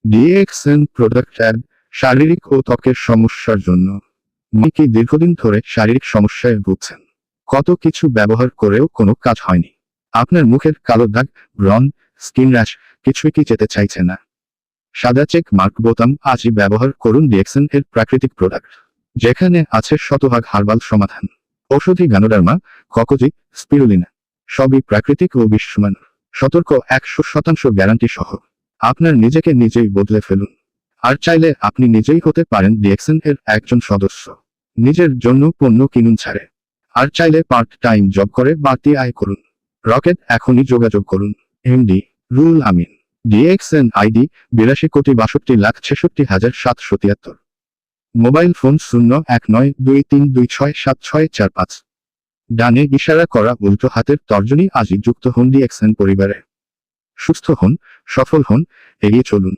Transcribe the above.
DXN product add শারীরিক ও ত্বকের সমস্যার জন্য। কি দীর্ঘদিন ধরে শারীরিক সমস্যায় ভুগছেন, কত কিছু ব্যবহার করেও কোনো কাজ হয়নি? আপনার মুখের কালো দাগ, ব্রণ, স্কিন র্যাশ কিছুই কি যেতে চাইছে না? সাদা চেক মার্ক বোতাম আজই ব্যবহার করুন ডিএক্সএন এর প্রাকৃতিক প্রোডাক্ট, যেখানে আছে শতভাগ হার্বাল সমাধান। ঔষধি গানোডার্মা, ককোজি, স্পিরুলিনা সবই প্রাকৃতিক ও বিশ্বমান। সতর্ক 100% গ্যারান্টি সহ। আপনার নিজেকে নিজেই বদলে ফেলুন। আর চাইলে আপনি নিজেই হতে পারেন ডিএক্সএন এর একজন সদস্য। নিজের জন্য পণ্য কিনুন ছাড়ে, আর চাইলে পার্ট টাইম জব করে বাড়তি আয় করুন। রকেট এখনই যোগাযোগ করুন। MD Ruhul Amin, DXN ID 82,62,63,773। Mobile phone 019232674645। ডানে ইশারা করা উল্টো হাতের তর্জনী। আজই যুক্ত হন ডিএক্সএন পরিবারে। সুস্থ হন, সফল হন, এগিয়ে চলুন।